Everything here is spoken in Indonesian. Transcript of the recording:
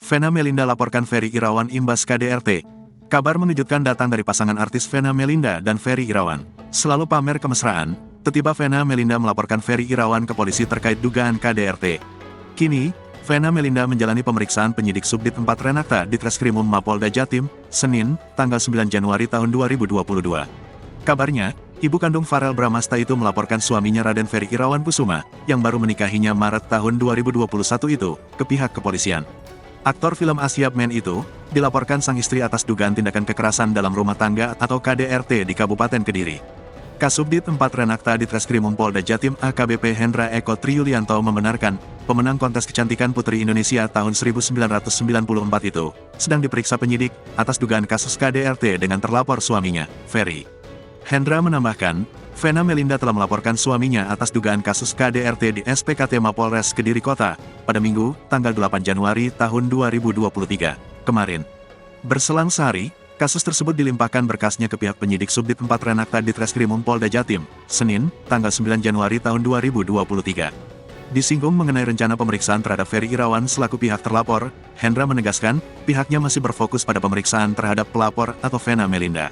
Vena Melinda laporkan Ferry Irawan imbas KDRT. Kabar mengejutkan datang dari pasangan artis Vena Melinda dan Ferry Irawan. Selalu pamer kemesraan, tiba-tiba Vena Melinda melaporkan Ferry Irawan ke polisi terkait dugaan KDRT. Kini, Vena Melinda menjalani pemeriksaan penyidik Subdit 4 Renakta di Treskrimum Mapolda Jatim, Senin, tanggal 9 Januari tahun 2022. Kabarnya, ibu kandung Farel Bramasta itu melaporkan suaminya Raden Ferry Irawan Kusuma, yang baru menikahinya Maret tahun 2021 itu, ke pihak kepolisian. Aktor film Asia Man itu, dilaporkan sang istri atas dugaan tindakan kekerasan dalam rumah tangga atau KDRT di Kabupaten Kediri. Kasubdit 4 Renakta di Treskrimum Polda Jatim AKBP Hendra Eko Triyulianto membenarkan, pemenang kontes kecantikan Putri Indonesia tahun 1994 itu, sedang diperiksa penyidik, atas dugaan kasus KDRT dengan terlapor suaminya, Ferry. Hendra menambahkan, Vena Melinda telah melaporkan suaminya atas dugaan kasus KDRT di SPKT Mapolres Kediri Kota, pada Minggu, tanggal 8 Januari tahun 2023, kemarin. Berselang sehari, kasus tersebut dilimpahkan berkasnya ke pihak penyidik Subdit 4 Renakta di Treskrimum Polda Jatim, Senin, tanggal 9 Januari tahun 2023. Disinggung mengenai rencana pemeriksaan terhadap Ferry Irawan selaku pihak terlapor, Hendra menegaskan, pihaknya masih berfokus pada pemeriksaan terhadap pelapor atau Vena Melinda.